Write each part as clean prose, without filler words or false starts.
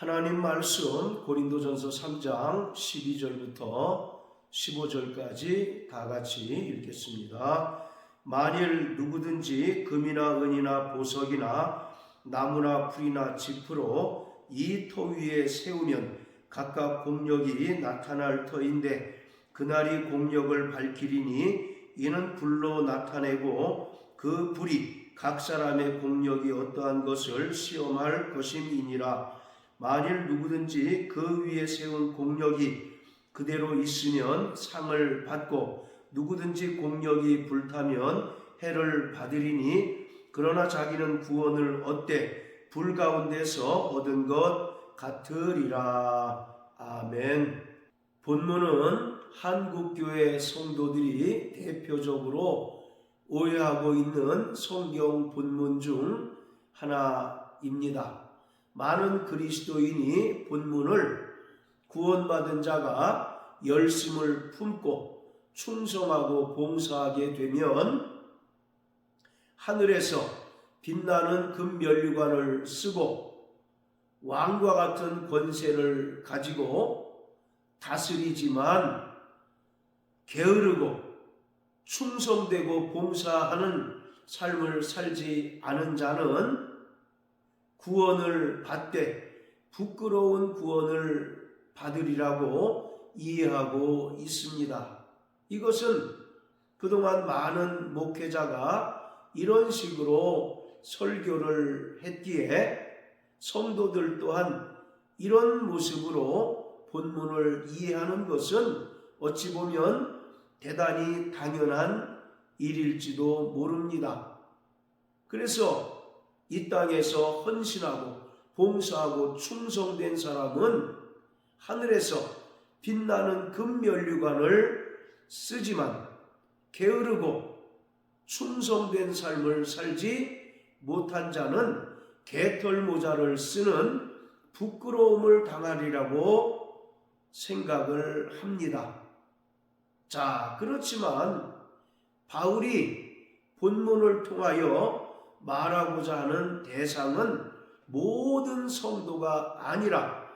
하나님 말씀 고린도전서 3장 12절부터 15절까지 다 같이 읽겠습니다. 만일 누구든지 금이나 은이나 보석이나 나무나 풀이나 짚으로 이 터 위에 세우면 각각 공력이 나타날 터인데 그날이 공력을 밝히리니 이는 불로 나타내고 그 불이 각 사람의 공력이 어떠한 것을 시험할 것임이니라. 만일 누구든지 그 위에 세운 공력이 그대로 있으면 상을 받고 누구든지 공력이 불타면 해를 받으리니 그러나 자기는 구원을 얻되 불 가운데서 얻은 것 같으리라. 아멘. 본문은 한국교회 성도들이 대표적으로 오해하고 있는 성경 본문 중 하나입니다. 많은 그리스도인이 본문을 구원받은 자가 열심을 품고 충성하고 봉사하게 되면 하늘에서 빛나는 금면류관을 쓰고 왕과 같은 권세를 가지고 다스리지만 게으르고 충성되고 봉사하는 삶을 살지 않은 자는 구원을 받되 부끄러운 구원을 받으리라고 이해하고 있습니다. 이것은 그동안 많은 목회자가 이런 식으로 설교를 했기에 성도들 또한 이런 모습으로 본문을 이해하는 것은 어찌 보면 대단히 당연한 일일지도 모릅니다. 그래서 이 땅에서 헌신하고 봉사하고 충성된 사람은 하늘에서 빛나는 금면류관을 쓰지만 게으르고 충성된 삶을 살지 못한 자는 개털 모자를 쓰는 부끄러움을 당하리라고 생각을 합니다. 자, 그렇지만 바울이 본문을 통하여 말하고자 하는 대상은 모든 성도가 아니라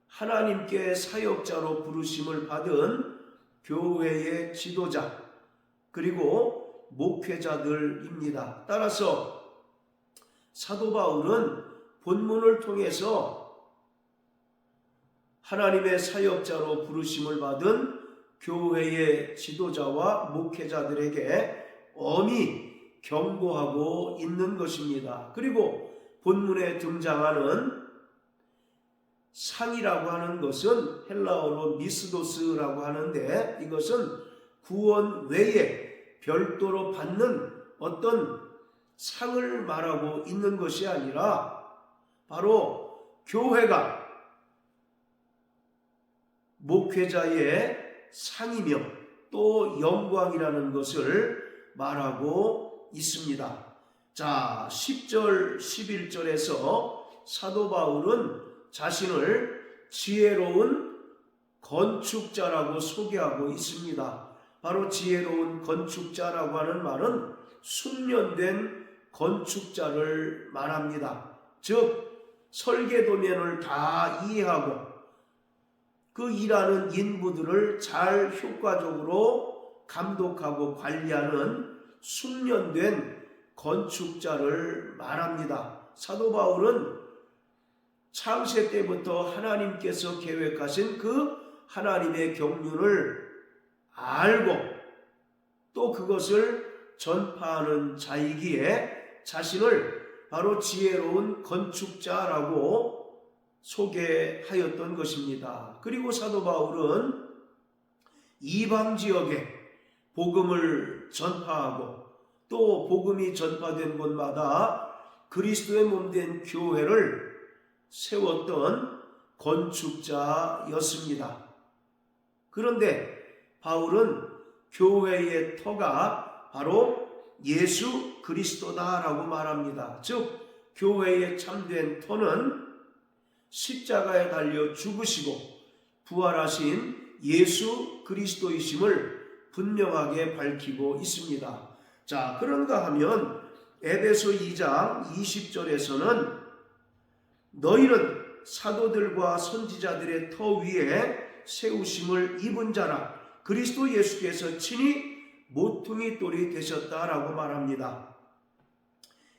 하나님께 사역자로 부르심을 받은 교회의 지도자 그리고 목회자들입니다. 따라서 사도 바울은 본문을 통해서 하나님의 사역자로 부르심을 받은 교회의 지도자와 목회자들에게 엄히 경고하고 있는 것입니다. 그리고 본문에 등장하는 상이라고 하는 것은 헬라어로 미스도스라고 하는데 이것은 구원 외에 별도로 받는 어떤 상을 말하고 있는 것이 아니라 바로 교회가 목회자의 상이며 또 영광이라는 것을 말하고 있습니다. 자, 10절 11절에서 사도 바울은 자신을 지혜로운 건축자라고 소개하고 있습니다. 바로 지혜로운 건축자라고 하는 말은 숙련된 건축자를 말합니다. 즉 설계도면을 다 이해하고 그 일하는 인부들을 잘 효과적으로 감독하고 관리하는 숙련된 건축자를 말합니다. 사도 바울은 창세 때부터 하나님께서 계획하신 그 하나님의 경륜을 알고 또 그것을 전파하는 자이기에 자신을 바로 지혜로운 건축자라고 소개하였던 것입니다. 그리고 사도 바울은 이방 지역에 복음을 전파하고 또 복음이 전파된 곳마다 그리스도의 몸된 교회를 세웠던 건축자였습니다. 그런데 바울은 교회의 터가 바로 예수 그리스도다라고 말합니다. 즉 교회의 참된 터는 십자가에 달려 죽으시고 부활하신 예수 그리스도이심을 분명하게 밝히고 있습니다. 자, 그런가 하면 에베소 2장 20절에서는 너희는 사도들과 선지자들의 터 위에 세우심을 입은 자라 그리스도 예수께서 친히 모퉁이 돌이 되셨다라고 말합니다.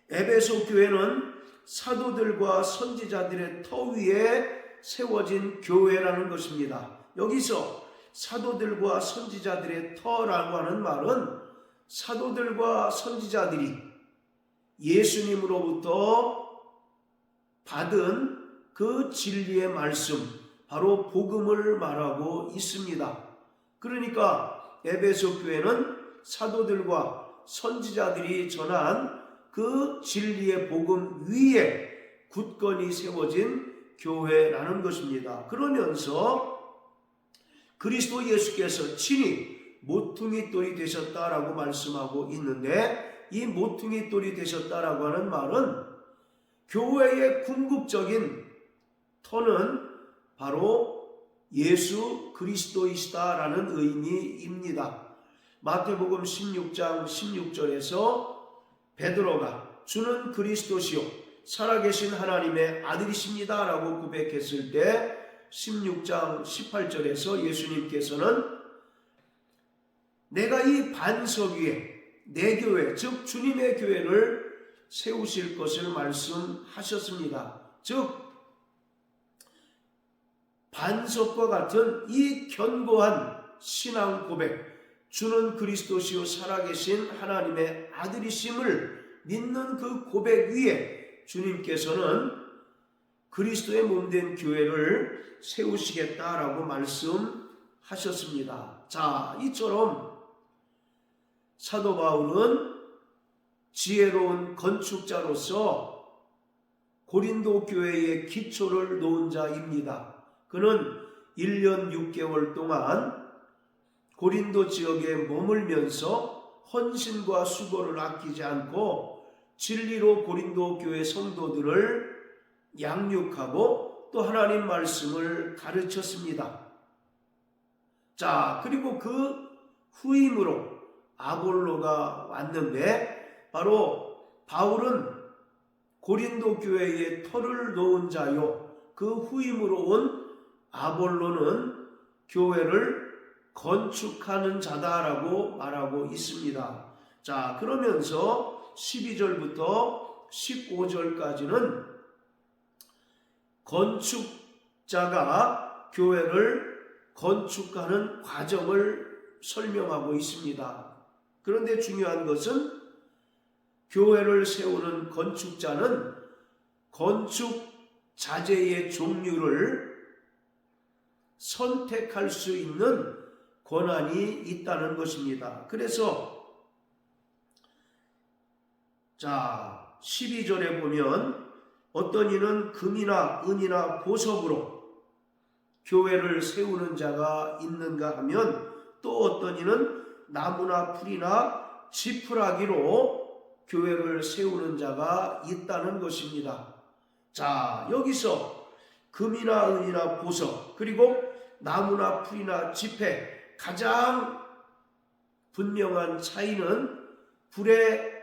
에베소 교회는 사도들과 선지자들의 터 위에 세워진 교회라는 것입니다. 여기서 사도들과 선지자들의 터라고 하는 말은 사도들과 선지자들이 예수님으로부터 받은 그 진리의 말씀, 바로 복음을 말하고 있습니다. 그러니까 에베소 교회는 사도들과 선지자들이 전한 그 진리의 복음 위에 굳건히 세워진 교회라는 것입니다. 그러면서 그리스도 예수께서 친히 모퉁이 돌이 되셨다라고 말씀하고 있는데, 이 모퉁이 돌이 되셨다라고 하는 말은 교회의 궁극적인 터는 바로 예수 그리스도이시다라는 의미입니다. 마태복음 16장 16절에서 베드로가 주는 그리스도시요 살아계신 하나님의 아들이십니다 라고 고백했을 때 16장 18절에서 예수님께서는 내가 이 반석 위에 내 교회, 즉 주님의 교회를 세우실 것을 말씀하셨습니다. 즉 반석과 같은 이 견고한 신앙 고백, 주는 그리스도시요 살아계신 하나님의 아들이심을 믿는 그 고백 위에 주님께서는 그리스도의 몸된 교회를 세우시겠다라고 말씀하셨습니다. 자, 이처럼 사도 바울은 지혜로운 건축자로서 고린도 교회의 기초를 놓은 자입니다. 그는 1년 6개월 동안 고린도 지역에 머물면서 헌신과 수고를 아끼지 않고 진리로 고린도 교회 성도들을 양육하고 또 하나님 말씀을 가르쳤습니다. 자, 그리고 그 후임으로 아볼로가 왔는데, 바로 바울은 고린도 교회에 터를 놓은 자요, 그 후임으로 온 아볼로는 교회를 건축하는 자다라고 말하고 있습니다. 자, 그러면서 12절부터 15절까지는 건축자가 교회를 건축하는 과정을 설명하고 있습니다. 그런데 중요한 것은 교회를 세우는 건축자는 건축 자재의 종류를 선택할 수 있는 권한이 있다는 것입니다. 그래서 자, 12절에 보면 어떤 이는 금이나 은이나 보석으로 교회를 세우는 자가 있는가 하면 또 어떤 이는 나무나 풀이나 지푸라기로 교회를 세우는 자가 있다는 것입니다. 자, 여기서 금이나 은이나 보석, 그리고 나무나 풀이나 지폐, 가장 분명한 차이는 불에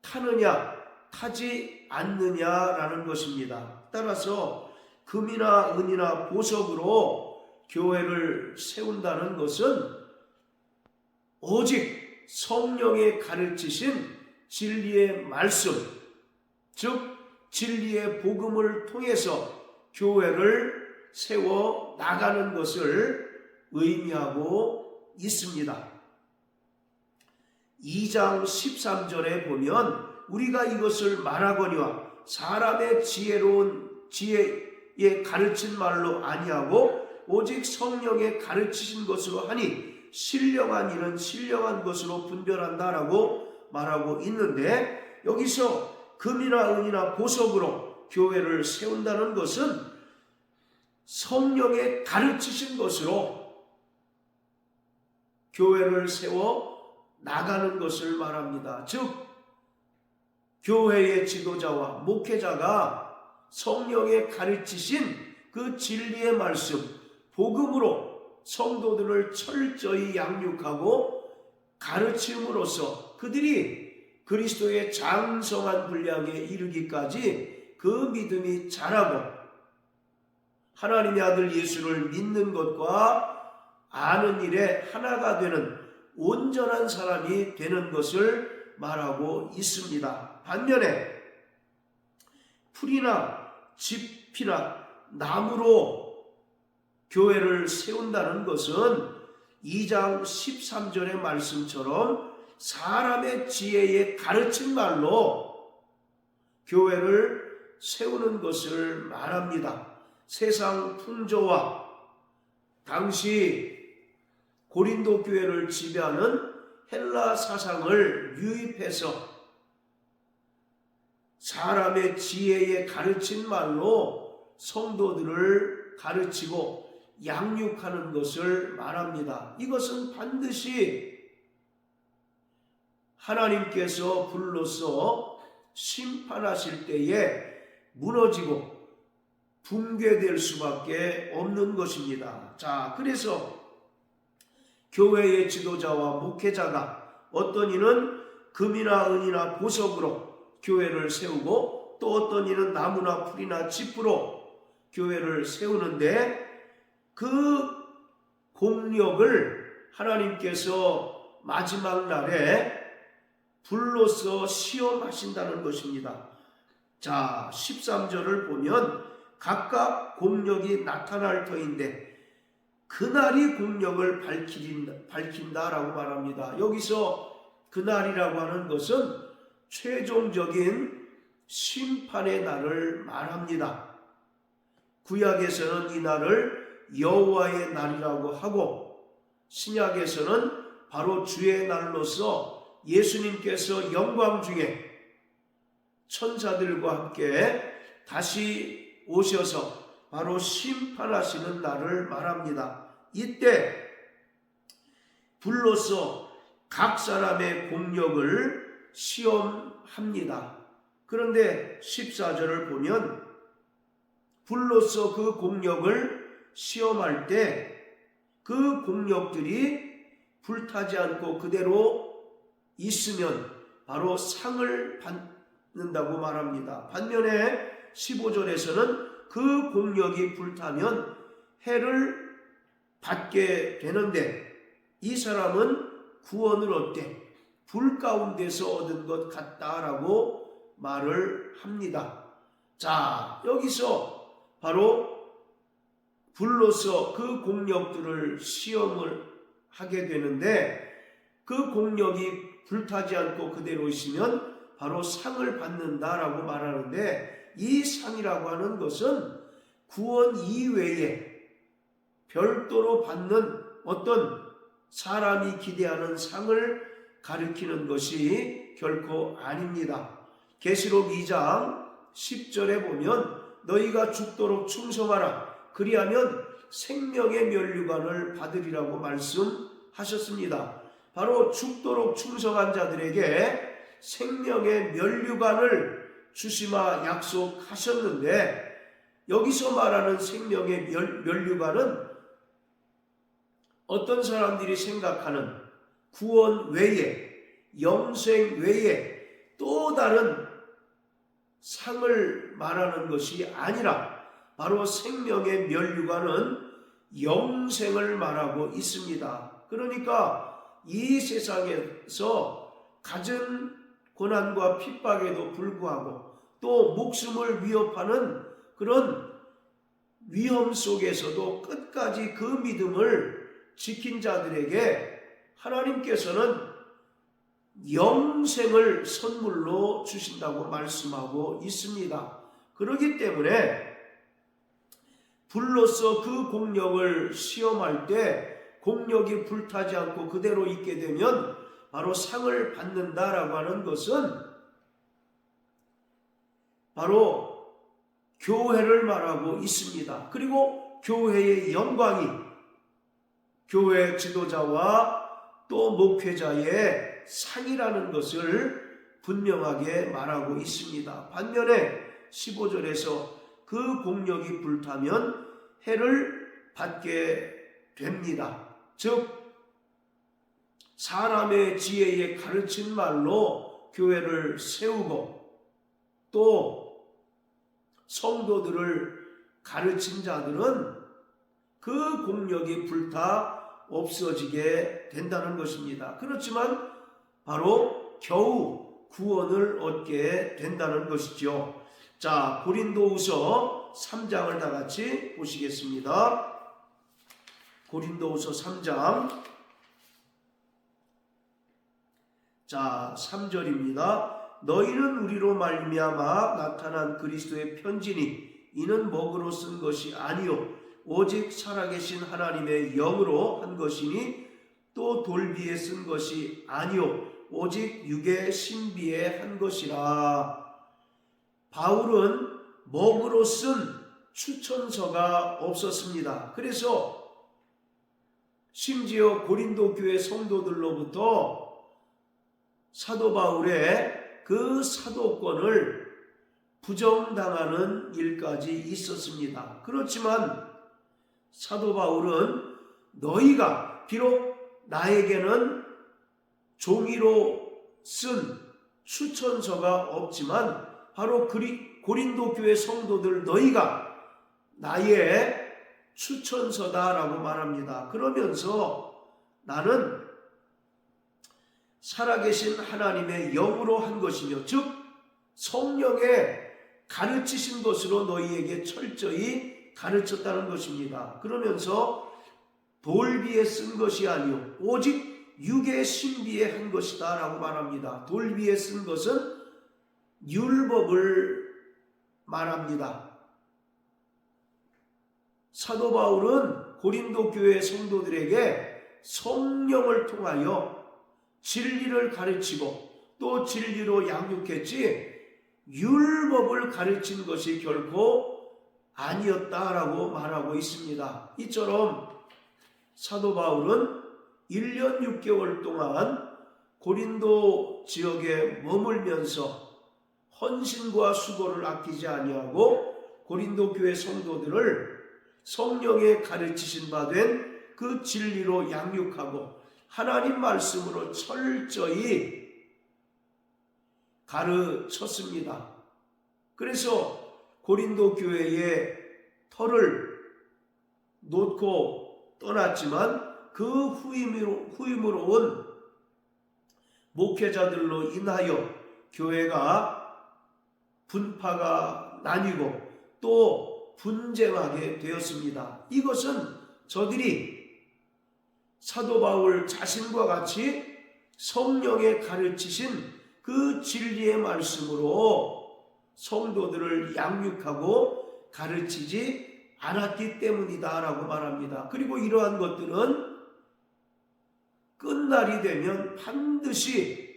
타느냐 타지 않느냐라는 것입니다. 따라서 금이나 은이나 보석으로 교회를 세운다는 것은 오직 성령의 가르치신 진리의 말씀, 즉 진리의 복음을 통해서 교회를 세워 나가는 것을 의미하고 있습니다. 2장 13절에 보면 우리가 이것을 말하거니와 사람의 지혜에 가르친 말로 아니하고 오직 성령의 가르치신 것으로 하니 신령한 일은 신령한 것으로 분별한다라고 말하고 있는데, 여기서 금이나 은이나 보석으로 교회를 세운다는 것은 성령의 가르치신 것으로 교회를 세워 나가는 것을 말합니다. 즉 교회의 지도자와 목회자가 성령의 가르치신 그 진리의 말씀, 복음으로 성도들을 철저히 양육하고 가르침으로써 그들이 그리스도의 장성한 분량에 이르기까지 그 믿음이 자라고 하나님의 아들 예수를 믿는 것과 아는 일에 하나가 되는 온전한 사람이 되는 것을 말하고 있습니다. 반면에 풀이나 짚이나 나무로 교회를 세운다는 것은 2장 13절의 말씀처럼 사람의 지혜에 가르친 말로 교회를 세우는 것을 말합니다. 세상 풍조와 당시 고린도 교회를 지배하는 헬라 사상을 유입해서 사람의 지혜에 가르친 말로 성도들을 가르치고 양육하는 것을 말합니다. 이것은 반드시 하나님께서 불로써 심판하실 때에 무너지고 붕괴될 수밖에 없는 것입니다. 자, 그래서 교회의 지도자와 목회자가 어떤 이는 금이나 은이나 보석으로 교회를 세우고 또 어떤 이는 나무나 풀이나 짚으로 교회를 세우는데 그 공력을 하나님께서 마지막 날에 불로써 시험하신다는 것입니다. 자, 13절을 보면 각각 공력이 나타날 터인데 그날이 공력을 밝힌다라고 말합니다. 여기서 그날이라고 하는 것은 최종적인 심판의 날을 말합니다. 구약에서는 이 날을 여호와의 날이라고 하고 신약에서는 바로 주의 날로서 예수님께서 영광 중에 천사들과 함께 다시 오셔서 바로 심판하시는 날을 말합니다. 이때 불로써 각 사람의 공력을 시험합니다. 그런데 14절을 보면 불로써 그 공력을 시험할 때 그 공력들이 불타지 않고 그대로 있으면 바로 상을 받는다고 말합니다. 반면에 15절에서는 그 공력이 불타면 해를 받게 되는데 이 사람은 구원을 얻되 불 가운데서 얻은 것 같다라고 말을 합니다. 자, 여기서 바로 불로서 그 공력들을 시험을 하게 되는데 그 공력이 불타지 않고 그대로 있으면 바로 상을 받는다라고 말하는데 이 상이라고 하는 것은 구원 이외에 별도로 받는 어떤 사람이 기대하는 상을 가리키는 것이 결코 아닙니다. 계시록 2장 10절에 보면 너희가 죽도록 충성하라 그리하면 생명의 면류관을 받으리라고 말씀하셨습니다. 바로 죽도록 충성한 자들에게 생명의 면류관을 주시마 약속하셨는데 여기서 말하는 생명의 면류관은 어떤 사람들이 생각하는 구원 외에 영생 외에 또 다른 상을 말하는 것이 아니라 바로 생명의 면류관은 영생을 말하고 있습니다. 그러니까 이 세상에서 갖은 고난과 핍박에도 불구하고 또 목숨을 위협하는 그런 위험 속에서도 끝까지 그 믿음을 지킨 자들에게 하나님께서는 영생을 선물로 주신다고 말씀하고 있습니다. 그렇기 때문에 불로써 그 공력을 시험할 때 공력이 불타지 않고 그대로 있게 되면 바로 상을 받는다라고 하는 것은 바로 교회를 말하고 있습니다. 그리고 교회의 영광이 교회 지도자와 또 목회자의 상이라는 것을 분명하게 말하고 있습니다. 반면에 15절에서 그 공력이 불타면 해를 받게 됩니다. 즉 사람의 지혜에 가르친 말로 교회를 세우고 또 성도들을 가르친 자들은 그 공력이 불타 없어지게 된다는 것입니다. 그렇지만 바로 겨우 구원을 얻게 된다는 것이죠. 자, 고린도후서 3장을 다 같이 보시겠습니다. 고린도후서 3장, 자, 3절입니다. 너희는 우리로 말미암아 나타난 그리스도의 편지니 이는 먹으로 쓴 것이 아니요 오직 살아계신 하나님의 영으로 한 것이니 또 돌비에 쓴 것이 아니요 오직 육의 신비에 한 것이라. 바울은 먹으로 쓴 추천서가 없었습니다. 그래서 심지어 고린도 교회 성도들로부터 사도 바울의 그 사도권을 부정당하는 일까지 있었습니다. 그렇지만 사도 바울은 너희가 비록 나에게는 종이로 쓴 추천서가 없지만 바로 고린도 교회 성도들 너희가 나의 추천서다라고 말합니다. 그러면서 나는 살아계신 하나님의 영으로 한 것이며 즉 성령의 가르치신 것으로 너희에게 철저히 가르쳤다는 것입니다. 그러면서 돌비에 쓴 것이 아니요 오직 육의 신비에 한 것이다 라고 말합니다. 돌비에 쓴 것은 율법을 말합니다. 사도 바울은 고린도 교회 성도들에게 성령을 통하여 진리를 가르치고 또 진리로 양육했지 율법을 가르친 것이 결코 아니었다라고 말하고 있습니다. 이처럼 사도 바울은 1년 6개월 동안 고린도 지역에 머물면서 헌신과 수고를 아끼지 아니하고 고린도 교회 성도들을 성령에 가르치신 바 된 그 진리로 양육하고 하나님 말씀으로 철저히 가르쳤습니다. 그래서 고린도 교회의 터를 놓고 떠났지만 그 후임으로 온 목회자들로 인하여 교회가 분파가 나뉘고 또 분쟁하게 되었습니다. 이것은 저들이 사도 바울 자신과 같이 성령에 가르치신 그 진리의 말씀으로 성도들을 양육하고 가르치지 않았기 때문이다 라고 말합니다. 그리고 이러한 것들은 끝날이 되면 반드시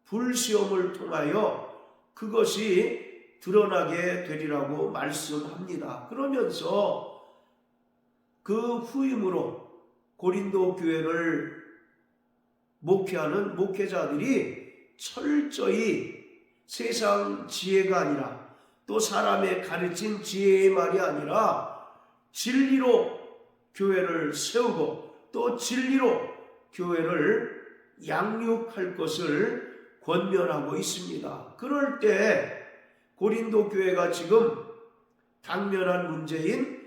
불시험을 통하여 그것이 드러나게 되리라고 말씀합니다. 그러면서 그 후임으로 고린도 교회를 목회하는 목회자들이 철저히 세상 지혜가 아니라 또 사람의 가르친 지혜의 말이 아니라 진리로 교회를 세우고 또 진리로 교회를 양육할 것을 권면하고 있습니다. 그럴 때 고린도 교회가 지금 당면한 문제인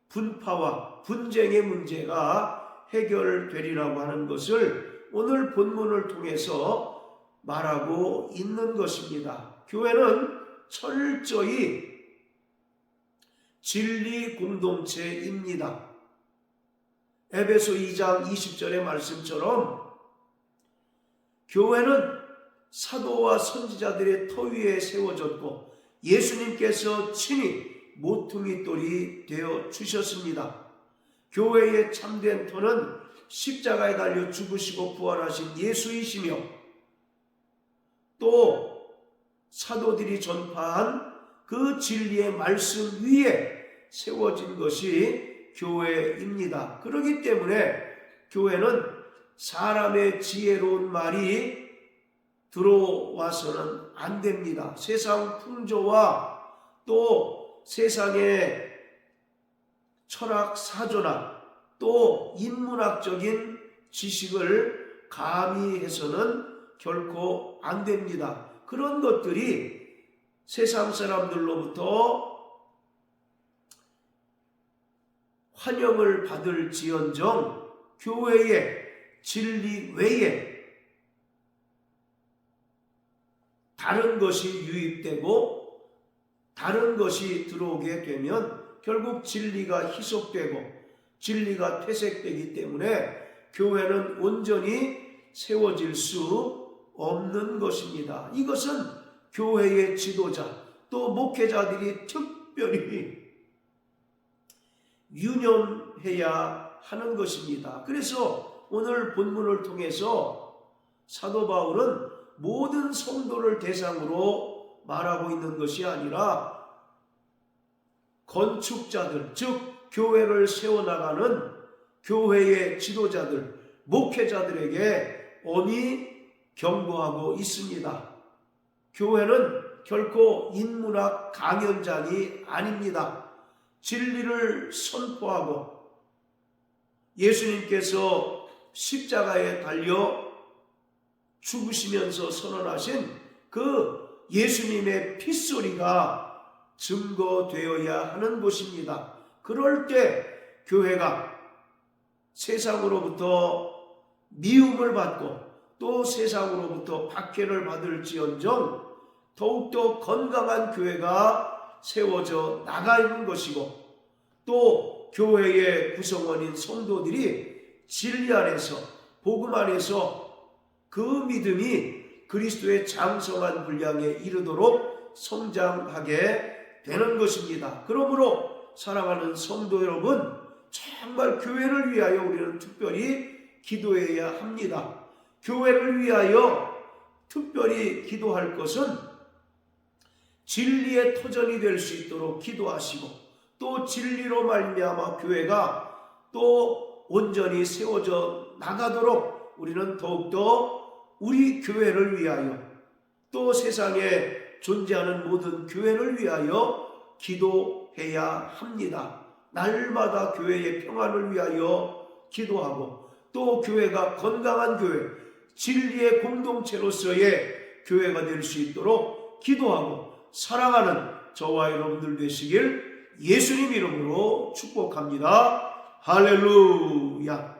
분파와 분쟁의 문제가 해결되리라고 하는 것을 오늘 본문을 통해서 말하고 있는 것입니다. 교회는 철저히 진리 공동체입니다. 에베소 2장 20절의 말씀처럼 교회는 사도와 선지자들의 터 위에 세워졌고 예수님께서 친히 모퉁이 돌이 되어 주셨습니다. 교회의 참된 터는 십자가에 달려 죽으시고 부활하신 예수이시며 또 사도들이 전파한 그 진리의 말씀 위에 세워진 것이 교회입니다. 그렇기 때문에 교회는 사람의 지혜로운 말이 들어와서는 안 됩니다. 세상 풍조와 또 세상의 철학 사조나 또 인문학적인 지식을 가미해서는 결코 안 됩니다. 그런 것들이 세상 사람들로부터 환영을 받을지언정 교회의 진리 외에 다른 것이 유입되고 다른 것이 들어오게 되면 결국 진리가 희석되고 진리가 퇴색되기 때문에 교회는 온전히 세워질 수 없는 것입니다. 이것은 교회의 지도자 또 목회자들이 특별히 유념해야 하는 것입니다. 그래서 오늘 본문을 통해서 사도 바울은 모든 성도를 대상으로 말하고 있는 것이 아니라 건축자들, 즉 교회를 세워나가는 교회의 지도자들, 목회자들에게 엄히 경고하고 있습니다. 교회는 결코 인문학 강연장이 아닙니다. 진리를 선포하고 예수님께서 십자가에 달려 죽으시면서 선언하신 그 예수님의 핏소리가 증거되어야 하는 곳입니다. 그럴 때 교회가 세상으로부터 미움을 받고 또 세상으로부터 박해를 받을지언정 더욱더 건강한 교회가 세워져 나가는 것이고 또 교회의 구성원인 성도들이 진리 안에서 복음 안에서 그 믿음이 그리스도의 장성한 분량에 이르도록 성장하게 되는 것입니다. 그러므로 사랑하는 성도 여러분, 정말 교회를 위하여 우리는 특별히 기도해야 합니다. 교회를 위하여 특별히 기도할 것은 진리의 터전이 될 수 있도록 기도하시고 또 진리로 말미암아 교회가 또 온전히 세워져 나가도록 우리는 더욱더 우리 교회를 위하여 또 세상에 존재하는 모든 교회를 위하여 기도해야 합니다. 날마다 교회의 평안을 위하여 기도하고 또 교회가 건강한 교회, 진리의 공동체로서의 교회가 될 수 있도록 기도하고 사랑하는 저와 여러분들 되시길 예수님 이름으로 축복합니다. 할렐루야.